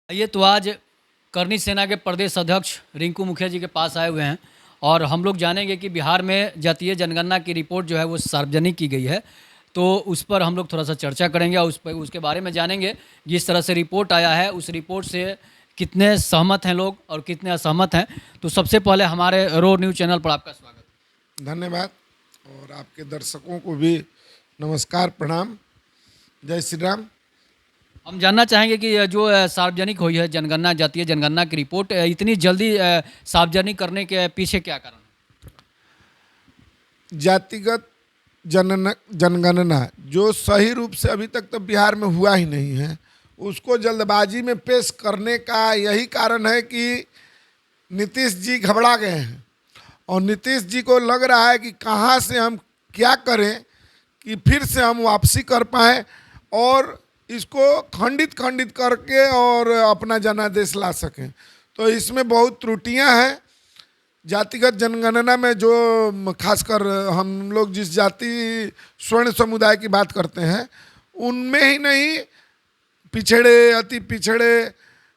ये तो आज करनी सेना के प्रदेश अध्यक्ष रिंकू मुखिया जी के पास आए हुए हैं और हम लोग जानेंगे कि बिहार में जातीय जनगणना की रिपोर्ट जो है वो सार्वजनिक की गई है। तो उस पर हम लोग थोड़ा सा चर्चा करेंगे और उस पर उसके बारे में जानेंगे। जिस तरह से रिपोर्ट आया है उस रिपोर्ट से कितने सहमत हैं लोग और कितने असहमत हैं। तो सबसे पहले हमारे रो न्यूज़ चैनल पर आपका स्वागत। धन्यवाद। और आपके दर्शकों को भी नमस्कार, प्रणाम, जय श्री राम। हम जानना चाहेंगे कि ये जो सार्वजनिक हुई है जनगणना, जातीय जनगणना की रिपोर्ट इतनी जल्दी सार्वजनिक करने के पीछे क्या कारण है? जातिगत जनगणना जो सही रूप से अभी तक तो बिहार में हुआ ही नहीं है, उसको जल्दबाजी में पेश करने का यही कारण है कि नीतीश जी घबरा गए हैं और नीतीश जी को लग रहा है कि कहाँ से हम क्या करें कि फिर से हम वापसी कर पाएँ और इसको खंडित खंडित करके और अपना जनादेश ला सकें। तो इसमें बहुत त्रुटियां हैं जातिगत जनगणना में, जो खासकर हम लोग जिस जाति स्वर्ण समुदाय की बात करते हैं उनमें ही नहीं, पिछड़े, अति पिछड़े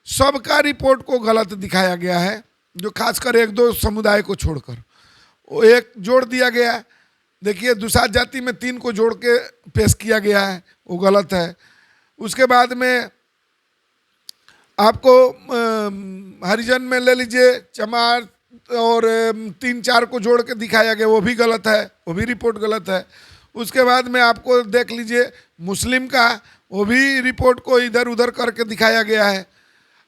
सबका रिपोर्ट को गलत दिखाया गया है। जो खासकर एक दो समुदाय को छोड़कर वो एक जोड़ दिया गया है। देखिए, दुसाध जाति में 3 को जोड़ के पेश किया गया है, वो गलत है। उसके बाद में आपको हरिजन में ले लीजिए, चमार और 3-4 को जोड़ के दिखाया गया, वो भी गलत है, वो भी रिपोर्ट गलत है। उसके बाद में आपको देख लीजिए मुस्लिम का, वो भी रिपोर्ट को इधर उधर करके दिखाया गया है।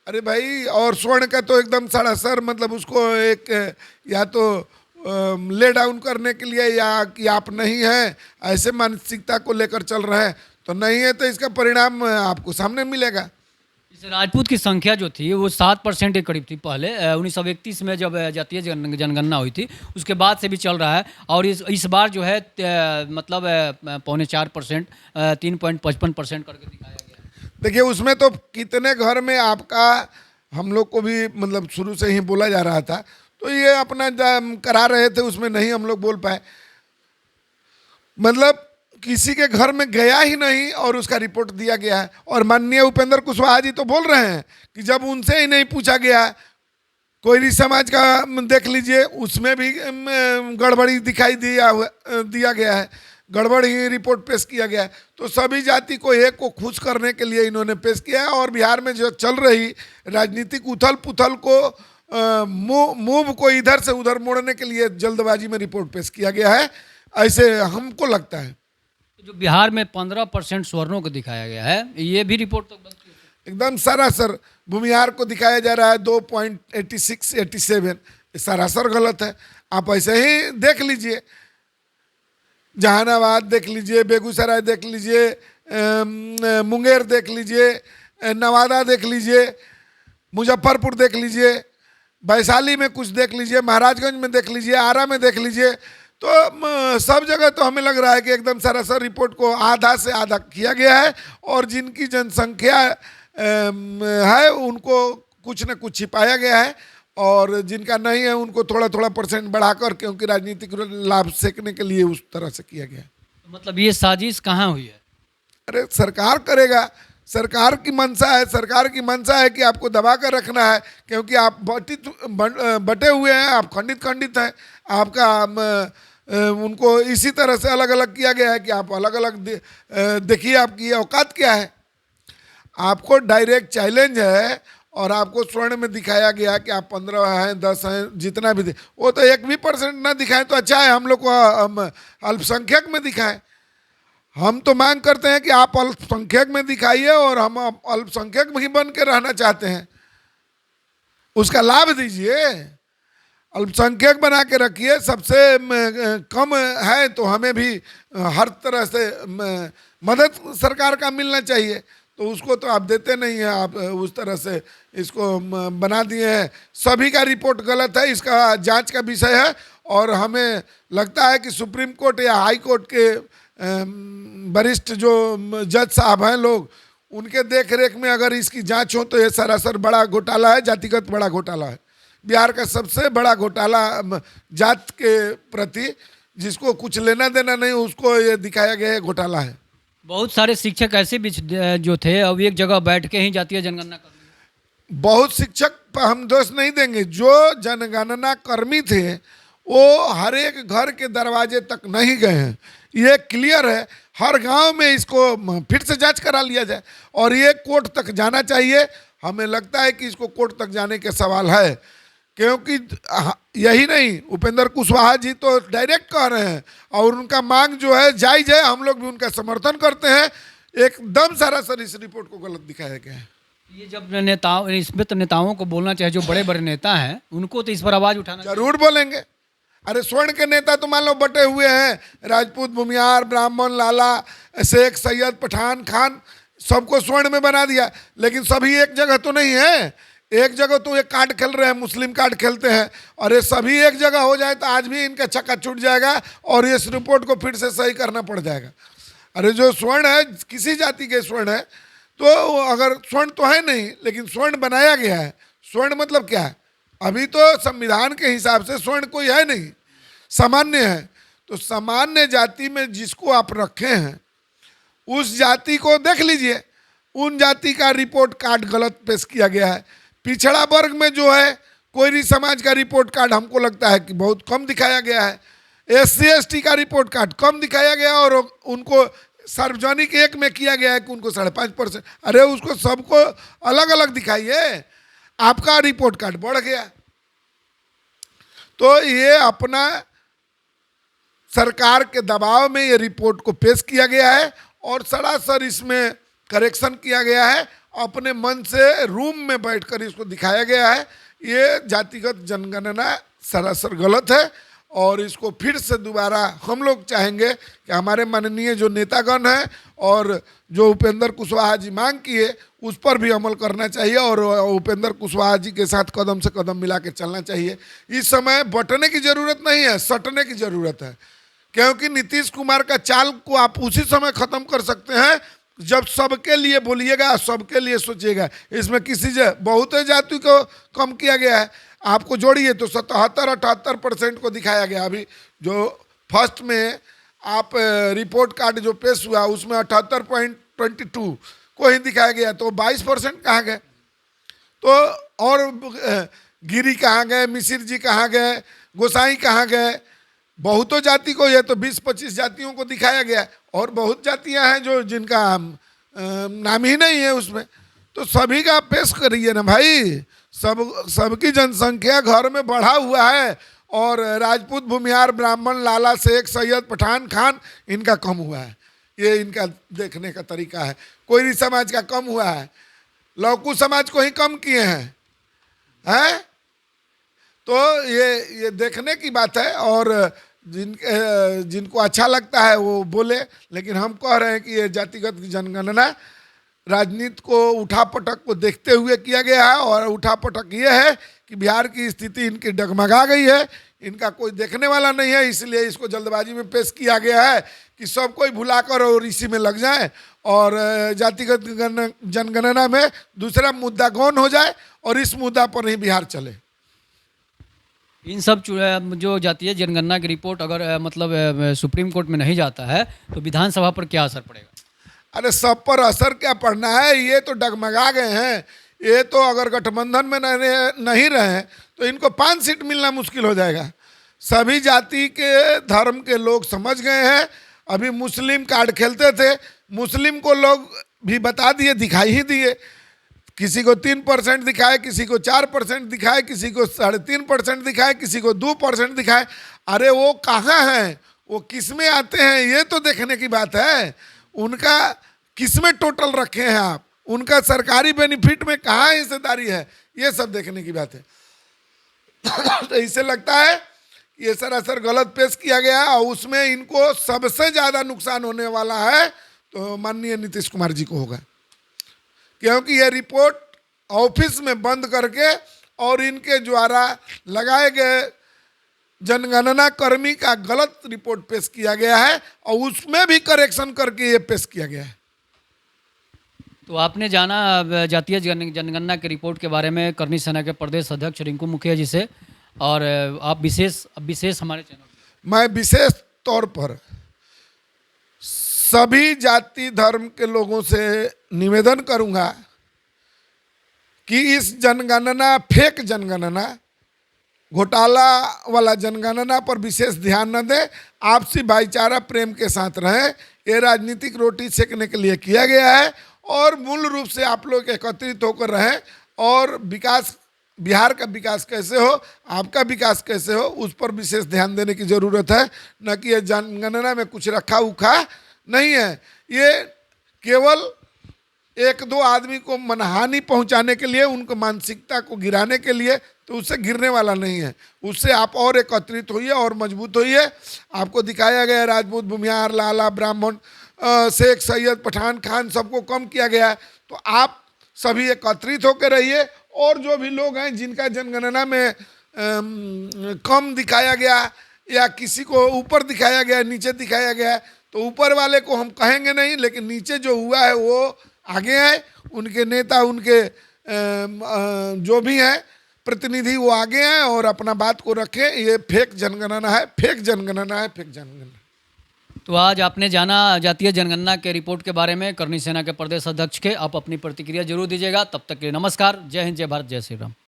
अरे भाई, और स्वर्ण का तो एकदम सरासर, मतलब उसको एक या तो ले डाउन करने के लिए या कि आप नहीं हैं, ऐसे मानसिकता को लेकर चल रहे हैं। तो नहीं है तो इसका परिणाम आपको सामने मिलेगा। इस राजपूत की संख्या जो थी वो 7% के करीब थी पहले 1931 में जब जातीय जनगणना हुई थी, उसके बाद से भी चल रहा है। और इस बार जो है मतलब 3.25% 3.55% करके दिखाया गया है। देखिए, उसमें तो कितने घर में आपका, हम लोग को भी मतलब शुरू से ही बोला जा रहा था, तो ये अपना करा रहे थे, उसमें नहीं हम लोग बोल पाए। मतलब किसी के घर में गया ही नहीं और उसका रिपोर्ट दिया गया है। और माननीय उपेंद्र कुशवाहा जी तो बोल रहे हैं कि जब उनसे ही नहीं पूछा गया, कोई समाज का देख लीजिए, उसमें भी गड़बड़ी दिखाई दिया गया है, गड़बड़ ही रिपोर्ट पेश किया गया है। तो सभी जाति को एक को खुश करने के लिए इन्होंने पेश किया है। और बिहार में जो चल रही राजनीतिक उथल पुथल को मूव को इधर से उधर मोड़ने के लिए जल्दबाजी में रिपोर्ट पेश किया गया है, ऐसे हमको लगता है। जो बिहार में 15% स्वर्णों को दिखाया गया है, ये भी रिपोर्ट तो गलत है। एकदम सरासर भूमिहार को दिखाया जा रहा है 2.86-87, सरासर गलत है। आप ऐसे ही देख लीजिए, जहानाबाद देख लीजिए, बेगूसराय देख लीजिए, मुंगेर देख लीजिए, नवादा देख लीजिए, मुजफ्फरपुर देख लीजिए, वैशाली में कुछ देख लीजिए, महाराजगंज में देख लीजिए, आरा में देख लीजिए। तो सब जगह तो हमें लग रहा है कि एकदम सरासर रिपोर्ट को आधा से आधा किया गया है। और जिनकी जनसंख्या है उनको कुछ न कुछ छिपाया गया है, और जिनका नहीं है उनको थोड़ा थोड़ा परसेंट बढ़ाकर, क्योंकि राजनीतिक लाभ सेकने के लिए उस तरह से किया गया है। तो मतलब ये साजिश कहाँ हुई है? अरे सरकार करेगा, सरकार की मंशा है, सरकार की मंशा है कि आपको दबा कर रखना है, क्योंकि आप बटे हुए हैं, आप खंडित खंडित हैं। आपका उनको इसी तरह से अलग अलग किया गया है कि आप अलग अलग देखिए आपकी औकात क्या है। आपको डायरेक्ट चैलेंज है और आपको स्वर्ण में दिखाया गया कि आप 15 हैं, 10 हैं, जितना भी वो तो 1% ना दिखाएं तो अच्छा है, हम लोग को अल्पसंख्यक में दिखाएं। हम तो मांग करते हैं कि आप अल्पसंख्यक में दिखाइए, और हम अल्पसंख्यक ही बन के रहना चाहते हैं, उसका लाभ दीजिए, अल्पसंख्यक बना के रखिए। सबसे कम है तो हमें भी हर तरह से मदद सरकार का मिलना चाहिए, तो उसको तो आप देते नहीं हैं। आप उस तरह से इसको बना दिए हैं। सभी का रिपोर्ट गलत है, इसका जांच का विषय है। और हमें लगता है कि सुप्रीम कोर्ट या हाई कोर्ट के वरिष्ठ जो जज साहब हैं लोग, उनके देख रेख में अगर इसकी जांच हो तो ये सरासर बड़ा घोटाला है, जातिगत बड़ा घोटाला है। बिहार का सबसे बड़ा घोटाला जात के प्रति, जिसको कुछ लेना देना नहीं, उसको ये दिखाया गया है घोटाला है। बहुत सारे शिक्षक ऐसे भी जो थे अब एक जगह बैठ के ही जातीय जनगणना कर रहे हैं। बहुत शिक्षक पर हम दोष नहीं देंगे। जो जनगणना कर्मी थे वो हर एक घर के दरवाजे तक नहीं गए हैं, ये क्लियर है। हर गांव में इसको फिर से जांच करा लिया जाए और ये कोर्ट तक जाना चाहिए। हमें लगता है कि इसको कोर्ट तक जाने के सवाल है, क्योंकि यही नहीं, उपेंद्र कुशवाहा जी तो डायरेक्ट कह रहे हैं और उनका मांग जो है जायज है, हम लोग भी उनका समर्थन करते हैं। एकदम सरासर इस रिपोर्ट को गलत दिखाया गया है। ये जब नेताओं, इसमें तो नेताओं को बोलना चाहिए, जो बड़े बड़े नेता हैं उनको तो इस पर आवाज़ उठाना जरूर बोलेंगे। अरे स्वर्ण के नेता तो मान लो बटे हुए हैं, राजपूत, भूमियार, ब्राह्मण, लाला, शेख, सैयद, पठान, खान, सबको स्वर्ण में बना दिया, लेकिन सभी एक जगह तो नहीं है। एक जगह तो ये कार्ड खेल रहे हैं, मुस्लिम कार्ड खेलते हैं, और ये सभी एक जगह हो जाए तो आज भी इनका चक्का छूट जाएगा और इस रिपोर्ट को फिर से सही करना पड़ जाएगा। अरे जो स्वर्ण है, किसी जाति के स्वर्ण है, तो अगर स्वर्ण तो है नहीं लेकिन स्वर्ण बनाया गया है। स्वर्ण मतलब क्या है? अभी तो संविधान के हिसाब से स्वर्ण कोई है नहीं, सामान्य है। तो सामान्य जाति में जिसको आप रखे हैं उस जाति को देख लीजिए, उन जाति का रिपोर्ट कार्ड गलत पेश किया गया है। पिछड़ा वर्ग में जो है कोई समाज का रिपोर्ट कार्ड हमको लगता है कि बहुत कम दिखाया गया है। SC ST का रिपोर्ट कार्ड कम दिखाया गया और उनको सार्वजनिक एक में किया गया है कि उनको 5.5%। अरे उसको सबको अलग अलग दिखाइए, आपका रिपोर्ट कार्ड बढ़ गया। तो ये अपना सरकार के दबाव में ये रिपोर्ट को पेश किया गया है और सरासर इसमें करेक्शन किया गया है। अपने मन से रूम में बैठकर इसको दिखाया गया है। ये जातिगत जनगणना सरासर गलत है और इसको फिर से दोबारा हम लोग चाहेंगे कि हमारे माननीय जो नेतागण हैं और जो उपेंद्र कुशवाहा जी मांग किए उस पर भी अमल करना चाहिए और उपेंद्र कुशवाहा जी के साथ कदम से कदम मिला के चलना चाहिए। इस समय बंटने की ज़रूरत नहीं है, सटने की ज़रूरत है, क्योंकि नीतीश कुमार का चाल को आप उसी समय ख़त्म कर सकते हैं जब सबके लिए बोलिएगा, सबके लिए सोचिएगा। इसमें किसी बहुत जाति को कम किया गया है, आपको जोड़िए तो 77-78% को दिखाया गया। अभी जो फर्स्ट में आप रिपोर्ट कार्ड जो पेश हुआ उसमें 78.22 को ही दिखाया गया, तो 22% कहाँ गए? तो और गिरी कहाँ गए, मिसिर जी कहाँ गए, गोसाई कहाँ गए? बहुतों जाति को, ये तो 20-25 जातियों को दिखाया गया और बहुत जातियां हैं जो जिनका नाम ही नहीं है उसमें। तो सभी का पेश करिए ना भाई। सबकी जनसंख्या घर में बढ़ा हुआ है और राजपूत, भूमियार, ब्राह्मण, लाला, शेख, सैयद, पठान, खान इनका कम हुआ है। ये इनका देखने का तरीका है। कोई समाज का कम हुआ है, लौकू समाज को ही कम किए हैं। तो ये देखने की बात है और जिनको अच्छा लगता है वो बोले, लेकिन हम कह रहे हैं कि ये जातिगत जनगणना राजनीति को उठापटक को देखते हुए किया गया है और उठापटक ये है कि बिहार की स्थिति इनकी डगमगा गई है, इनका कोई देखने वाला नहीं है, इसलिए इसको जल्दबाजी में पेश किया गया है कि सब कोई भुलाकर और इसी में लग जाए और जातिगत जनगणना में दूसरा मुद्दा गौन हो जाए और इस मुद्दा पर ही बिहार चले। इन सब जो जातीय जनगणना की रिपोर्ट अगर मतलब सुप्रीम कोर्ट में नहीं जाता है तो विधानसभा पर क्या असर पड़ेगा? अरे सब पर असर क्या पड़ना है, ये तो डगमगा गए हैं। ये तो अगर गठबंधन में नहीं रहे तो इनको 5 सीट मिलना मुश्किल हो जाएगा। सभी जाति के धर्म के लोग समझ गए हैं। अभी मुस्लिम कार्ड खेलते थे, मुस्लिम को लोग भी बता दिए, दिखाई ही दिए। किसी को 3% दिखाए, किसी को 4% दिखाए, किसी को 3.5% दिखाए, किसी को 2% दिखाए। अरे वो कहाँ हैं, वो किस में आते हैं, ये तो देखने की बात है। उनका किस में टोटल रखे हैं आप, उनका सरकारी बेनिफिट में कहाँ हिस्सेदारी है, ये सब देखने की बात है। तो इससे लगता है कि ये सरासर गलत पेश किया गया और उसमें इनको सबसे ज़्यादा नुकसान होने वाला है तो माननीय नीतीश कुमार जी को होगा, क्योंकि ये रिपोर्ट ऑफिस में बंद करके और इनके द्वारा लगाए गए जनगणना कर्मी का गलत रिपोर्ट पेश किया गया है और उसमें भी करेक्शन करके ये पेश किया गया है। तो आपने जाना जातीय जनगणना की रिपोर्ट के बारे में करनी सेना के प्रदेश अध्यक्ष रिंकू मुखिया जी से, और आप विशेष हमारे चैनल, मैं विशेष तौर पर सभी जाति धर्म के लोगों से निवेदन करूंगा कि इस जनगणना फेक जनगणना, घोटाला वाला जनगणना पर विशेष ध्यान न दें, आपसी भाईचारा प्रेम के साथ रहें। ये राजनीतिक रोटी सेकने के लिए किया गया है और मूल रूप से आप लोग एकत्रित होकर रहें और विकास, बिहार का विकास कैसे हो, आपका विकास कैसे हो, उस पर विशेष ध्यान देने की ज़रूरत है। न कि ये जनगणना में कुछ रखा उखा नहीं है, ये केवल एक दो आदमी को मनहानि पहुंचाने के लिए, उनको मानसिकता को गिराने के लिए, तो उससे गिरने वाला नहीं है। उससे आप और एकत्रित होइए और मजबूत होइए। आपको दिखाया गया राजपूत, भूमिहार, लाला, ब्राह्मण, शेख, सैयद, पठान, खान सबको कम किया गया है। तो आप सभी एकत्रित होकर रहिए और जो भी लोग हैं जिनका जनगणना में कम दिखाया गया या किसी को ऊपर दिखाया गया, नीचे दिखाया गया, तो ऊपर वाले को हम कहेंगे नहीं, लेकिन नीचे जो हुआ है वो आगे आए, उनके नेता, उनके जो भी हैं प्रतिनिधि, वो आगे आए और अपना बात को रखें। ये फेक जनगणना है, फेक जनगणना है, फेक जनगणना। तो आज आपने जाना जातीय जनगणना के रिपोर्ट के बारे में करनी सेना के प्रदेश अध्यक्ष के। आप अपनी प्रतिक्रिया जरूर दीजिएगा। तब तक के लिए नमस्कार। जय हिंद, जय भारत, जय श्री राम।